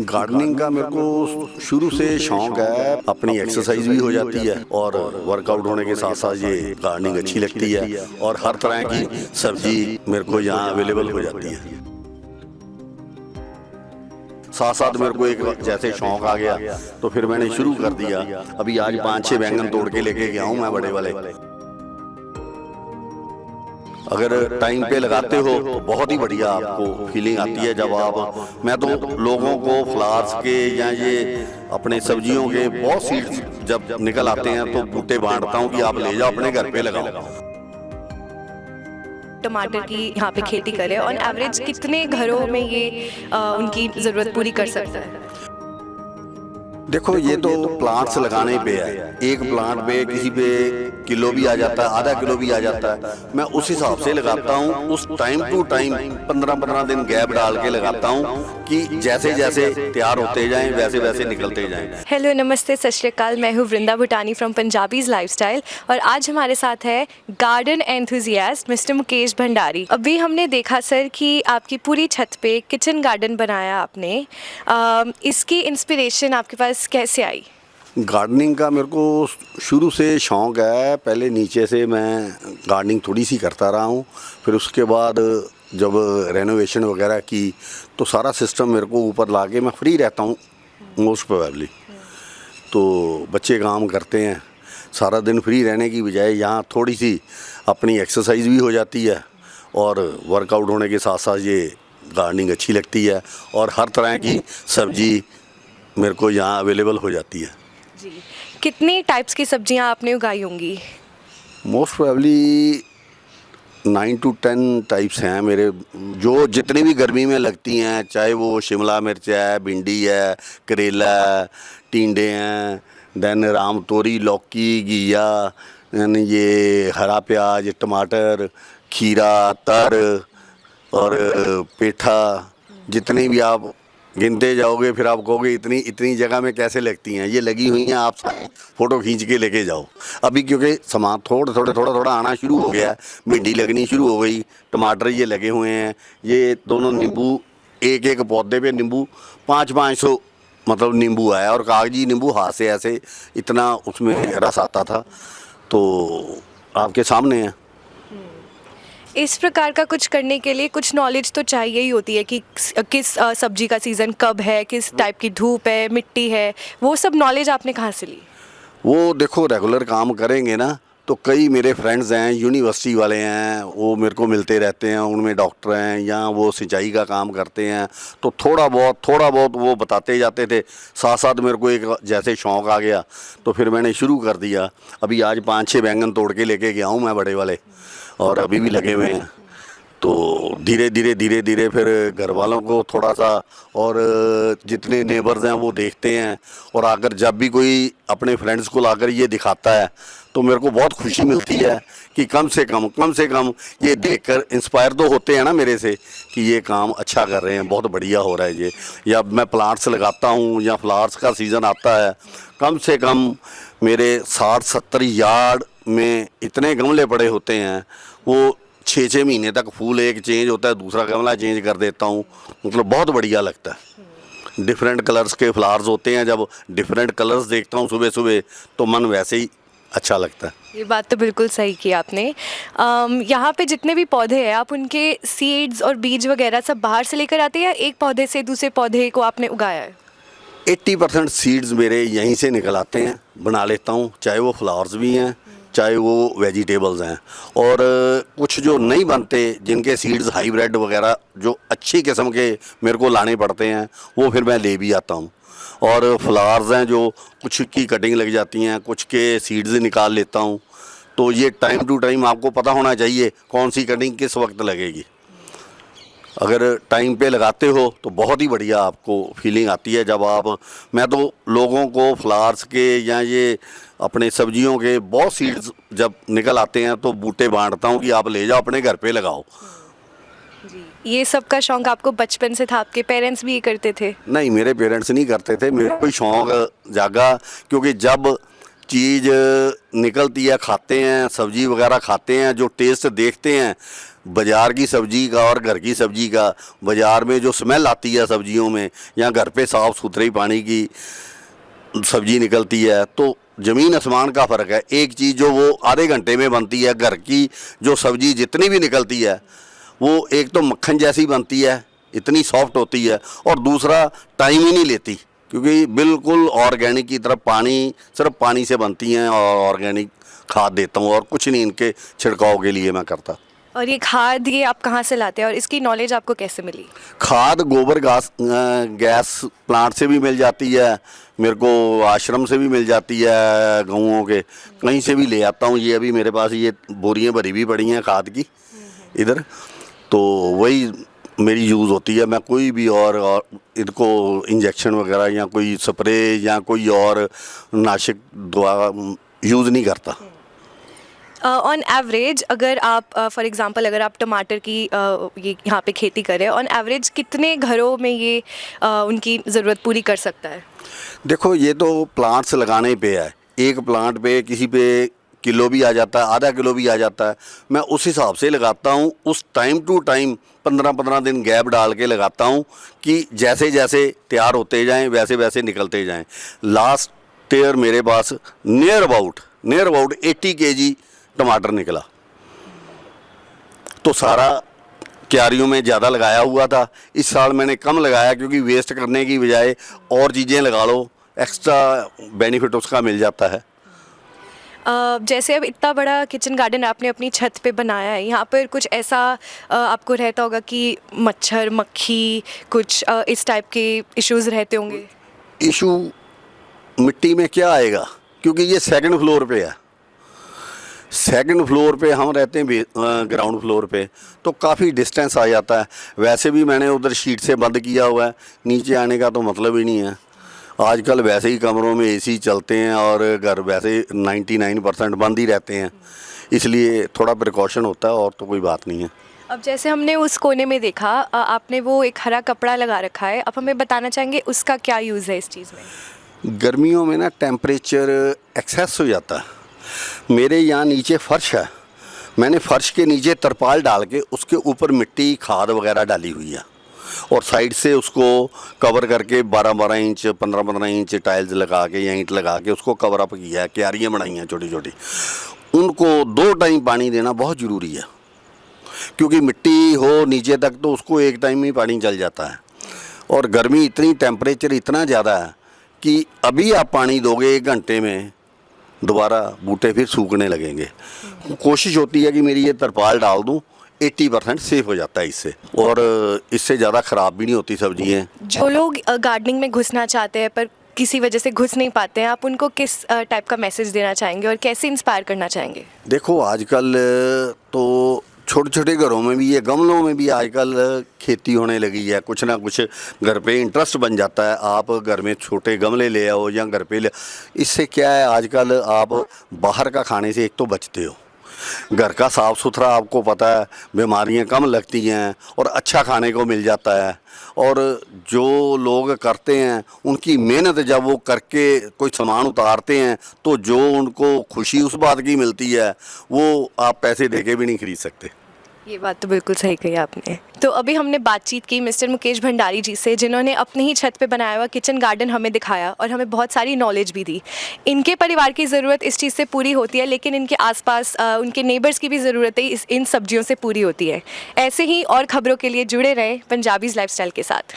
Gardening का मेरे को शुरू से शौक है। अपनी एक्सरसाइज भी हो जाती है और वर्कआउट होने के साथ साथ ये गार्डनिंग अच्छी लगती है और हर तरह की सब्जी मेरे को यहाँ अवेलेबल हो जाती है। साथ साथ मेरे को एक जैसे शौक आ गया तो फिर मैंने शुरू कर दिया। अभी आज 5-6 बैंगन तोड़ के लेके गया हूँ मैं बड़े वाले। अगर टाइम पे लगाते हो तो बहुत ही बढ़िया आपको फीलिंग आती है। जब आप, मैं तो लोगों को फ्लावर्स के या ये अपने सब्जियों के बहुत सीड्स जब निकल आते हैं तो बूटे बांटता हूँ कि आप ले जाओ अपने घर पे लगाओ। टमाटर की यहाँ पे खेती करें और एवरेज कितने घरों में ये उनकी ज़रूरत पूरी कर सकता है? देखो ये तो प्लांट्स लगाने पे है। एक प्लांट पे किसी पे किलो भी आ जाता है, आधा किलो भी आ जाता है। मैं उस हिसाब से लगाता हूँ, उस टाइम टू टाइम 15-15 दिन गैप डाल के लगाता हूँ कि जैसे जैसे तैयार होते जाएं वैसे वैसे निकलते जाएं। हेलो, नमस्ते, सत श्री अकाल। मैं हूँ वृंदा भूटानी फ्रॉम पंजाबीज लाइफस्टाइल और आज हमारे साथ है garden enthusiast mister Mukesh Bhandari. अभी हमने देखा सर कि आपकी पूरी छत पे किचन गार्डन बनाया आपने। इसकी इंस्पिरेशन आपके पास कैसे आई? गार्डनिंग का मेरे को शुरू से शौक है। पहले नीचे से मैं गार्डनिंग थोड़ी सी करता रहा हूँ, फिर उसके बाद जब रेनोवेशन वगैरह की तो सारा सिस्टम मेरे को ऊपर ला के मैं फ्री रहता हूँ मोस्ट प्रोबेबली। तो बच्चे काम करते हैं, सारा दिन फ्री रहने की बजाय यहाँ थोड़ी सी अपनी एक्सरसाइज भी हो जाती है और वर्कआउट होने के साथ साथ ये गार्डनिंग अच्छी लगती है और हर तरह की सब्जी मेरे को यहाँ अवेलेबल हो जाती है। जी, कितनी टाइप्स की सब्जियां आपने उगाई होंगी? मोस्ट प्रोबेबली 9 to 10 टाइप्स हैं मेरे, जो जितनी भी गर्मी में लगती हैं, चाहे वो शिमला मिर्च है, भिंडी है, करेला है, टिंडे हैं, देन राम तोरी, लौकी, घिया, ये हरा प्याज, टमाटर, खीरा, तर और पेठा, जितनी भी आप गिनते जाओगे फिर आप कहोगे इतनी इतनी जगह में कैसे लगती हैं। ये लगी हुई हैं, आप फ़ोटो खींच के लेके जाओ। अभी क्योंकि सामान थोड़ा आना शुरू हो गया है, भिंडी लगनी शुरू हो गई, टमाटर ये लगे हुए हैं, ये दोनों नींबू, एक एक पौधे पे नींबू 500-500 मतलब नींबू आया और कागजी नींबू हाथ से ऐसे इतना उसमें रस आता था। तो आपके सामने है। इस प्रकार का कुछ करने के लिए कुछ नॉलेज तो चाहिए ही होती है कि किस सब्जी का सीज़न कब है, किस टाइप की धूप है, मिट्टी है, वो सब नॉलेज आपने कहाँ से ली? वो देखो रेगुलर काम करेंगे ना तो कई मेरे फ्रेंड्स हैं, यूनिवर्सिटी वाले हैं, वो मेरे को मिलते रहते हैं, उनमें डॉक्टर हैं या वो सिंचाई का काम करते हैं, तो थोड़ा बहुत वो बताते जाते थे। साथ साथ मेरे को एक जैसे शौक आ गया तो फिर मैंने शुरू कर दिया। अभी आज 5-6 बैंगन तोड़ के लेके गया हूँ मैं बड़े वाले और अभी भी लगे हुए हैं। तो धीरे धीरे फिर घर वालों को थोड़ा सा और जितने नेबर्स हैं वो देखते हैं और अगर जब भी कोई अपने फ्रेंड्स को लाकर ये दिखाता है तो मेरे को बहुत खुशी मिलती है कि कम से कम ये देखकर इंस्पायर तो होते हैं ना मेरे से कि ये काम अच्छा कर रहे हैं, बहुत बढ़िया हो रहा है ये। या मैं प्लांट्स लगाता हूँ या फ्लावर्स का सीज़न आता है, कम से कम मेरे 60-70 यार्ड में इतने गमले पड़े होते हैं, वो 6-6 महीने तक फूल एक चेंज होता है, दूसरा गमला चेंज कर देता हूँ। मतलब बहुत बढ़िया लगता है। डिफरेंट कलर्स के फ्लावर्स होते हैं, जब डिफरेंट कलर्स देखता हूँ सुबह सुबह तो मन वैसे ही अच्छा लगता है। ये बात तो बिल्कुल सही की आपने। यहाँ पे जितने भी पौधे हैं आप उनके सीड्स और बीज वगैरह सब बाहर से लेकर आते हैं या एक पौधे से दूसरे पौधे को आपने उगाया है? 80% सीड्स मेरे यहीं से निकल आते हैं, बना लेता हूँ, चाहे वो फ्लावर्स भी हैं चाहे वो वेजिटेबल्स हैं। और कुछ जो नहीं बनते जिनके सीड्स हाइब्रिड वगैरह जो अच्छी किस्म के मेरे को लाने पड़ते हैं वो फिर मैं ले भी आता हूँ। और फ्लावर्स हैं जो कुछ की कटिंग लग जाती हैं, कुछ के सीड्स निकाल लेता हूँ। तो ये टाइम टू टाइम आपको पता होना चाहिए कौन सी कटिंग किस वक्त लगेगी। अगर टाइम पे लगाते हो तो बहुत ही बढ़िया आपको फीलिंग आती है। जब आप, मैं तो लोगों को फ्लावर्स के या ये अपने सब्जियों के बहुत सीड्स जब निकल आते हैं तो बूटे बांटता हूँ कि आप ले जाओ अपने घर पे लगाओ। जी, ये सब का शौक आपको बचपन से था? आपके पेरेंट्स भी ये करते थे? नहीं, मेरे पेरेंट्स नहीं करते थे, मेरे को शौक जागा क्योंकि जब चीज़ निकलती है, खाते हैं, सब्जी वगैरह खाते हैं, जो टेस्ट देखते हैं बाज़ार की सब्ज़ी का और घर की सब्ज़ी का, बाज़ार में जो स्मेल आती है सब्जियों में, या घर पे साफ़ सुथरे पानी की सब्ज़ी निकलती है, तो ज़मीन आसमान का फ़र्क है। एक चीज़ जो वो आधे घंटे में बनती है, घर की जो सब्ज़ी जितनी भी निकलती है वो एक तो मक्खन जैसी बनती है, इतनी सॉफ्ट होती है, और दूसरा टाइम ही नहीं लेती, क्योंकि बिल्कुल ऑर्गेनिक की तरफ पानी, सिर्फ पानी से बनती हैं, और ऑर्गेनिक खाद देता हूँ और कुछ नहीं इनके छिड़काव के लिए मैं करता। और ये खाद ये आप कहाँ से लाते हैं और इसकी नॉलेज आपको कैसे मिली? खाद गोबर गैस प्लांट से भी मिल जाती है, मेरे को आश्रम से भी मिल जाती है, गाँवों के कहीं से भी ले आता हूँ। ये अभी मेरे पास ये बोरियां भरी भी पड़ी हैं खाद की इधर, तो वही मेरी यूज़ होती है। मैं कोई भी और इनको इंजेक्शन वगैरह या कोई स्प्रे या कोई और नाशक दवा यूज़ नहीं करता। ऑन एवरेज अगर आप फॉर एग्जांपल अगर आप टमाटर की ये यहाँ पे खेती करें, ऑन एवरेज कितने घरों में ये उनकी ज़रूरत पूरी कर सकता है? देखो, ये तो प्लांट्स लगाने पे है। एक प्लांट पे किसी पे किलो भी आ जाता है, आधा किलो भी आ जाता है। मैं उस हिसाब से लगाता हूँ, उस टाइम टू टाइम 15-15 दिन गैप डाल के लगाता हूँ कि जैसे जैसे तैयार होते जाएं वैसे वैसे निकलते जाएं। लास्ट ईयर मेरे पास नियर अबाउट 80 केजी टमाटर निकला। तो सारा क्यारियों में ज़्यादा लगाया हुआ था, इस साल मैंने कम लगाया, क्योंकि वेस्ट करने की बजाय और चीज़ें लगा लो, एक्स्ट्रा बेनिफिट उसका मिल जाता है। जैसे अब इतना बड़ा किचन गार्डन आपने अपनी छत पे बनाया है, यहाँ पर कुछ ऐसा आपको रहता होगा कि मच्छर मक्खी कुछ इस टाइप के इश्यूज़ रहते होंगे? इशू मिट्टी में क्या आएगा, क्योंकि ये सेकंड फ्लोर पे है। सेकंड फ्लोर पे हम रहते हैं, ग्राउंड फ्लोर पे, तो काफ़ी डिस्टेंस आ जाता है। वैसे भी मैंने उधर शीट से बंद किया हुआ है, नीचे आने का तो मतलब ही नहीं है। आजकल वैसे ही कमरों में एसी चलते हैं और घर वैसे 99% बंद ही रहते हैं, इसलिए थोड़ा प्रिकॉशन होता है, और तो कोई बात नहीं है। अब जैसे हमने उस कोने में देखा आपने वो एक हरा कपड़ा लगा रखा है, अब हमें बताना चाहेंगे उसका क्या यूज़ है इस चीज़ में? गर्मियों में ना टेम्परेचर एक्सेस हो जाता है। मेरे यहाँ नीचे फर्श है, मैंने फर्श के नीचे तरपाल डाल के उसके ऊपर मिट्टी खाद वगैरह डाली हुई है, और साइड से उसको कवर करके 12-12 इंच 15-15 इंच टाइल्स लगा के या ईंट लगा के उसको कवर अप किया है। क्यारियाँ बनाई हैं छोटी छोटी, उनको 2 टाइम पानी देना बहुत ज़रूरी है, क्योंकि मिट्टी हो नीचे तक तो उसको एक टाइम ही पानी चल जाता है। और गर्मी इतनी, टेम्परेचर इतना ज़्यादा है कि अभी आप पानी दोगे 1 घंटे में दोबारा बूटे फिर सूखने लगेंगे। कोशिश होती है कि मेरी ये तरपाल डाल दूं, 80% सेफ हो जाता है इससे, और इससे ज़्यादा ख़राब भी नहीं होती सब्जियाँ। जो लोग गार्डनिंग में घुसना चाहते हैं पर किसी वजह से घुस नहीं पाते हैं, आप उनको किस टाइप का मैसेज देना चाहेंगे और कैसे इंस्पायर करना चाहेंगे? देखो, आजकल तो छोटे छोटे घरों में भी, ये गमलों में भी आजकल खेती होने लगी है। कुछ ना कुछ घर पे इंटरेस्ट बन जाता है, आप घर में छोटे गमले ले आओ या घर पे ले। इससे क्या है, आजकल आप बाहर का खाने से एक तो बचते हो, घर का साफ़ सुथरा आपको पता है, बीमारियां कम लगती हैं और अच्छा खाने को मिल जाता है। और जो लोग करते हैं उनकी मेहनत जब वो करके कोई सामान उतारते हैं तो जो उनको खुशी उस बात की मिलती है वो आप पैसे देके भी नहीं खरीद सकते। ये बात तो बिल्कुल सही कही आपने। तो अभी हमने बातचीत की मिस्टर मुकेश भंडारी जी से, जिन्होंने अपनी ही छत पे बनाया हुआ किचन गार्डन हमें दिखाया और हमें बहुत सारी नॉलेज भी दी। इनके परिवार की ज़रूरत इस चीज़ से पूरी होती है, लेकिन इनके आसपास उनके नेबर्स की भी ज़रूरतें इन सब्जियों से पूरी होती है। ऐसे ही और ख़बरों के लिए जुड़े रहें पंजाबीज़ लाइफस्टाइल के साथ।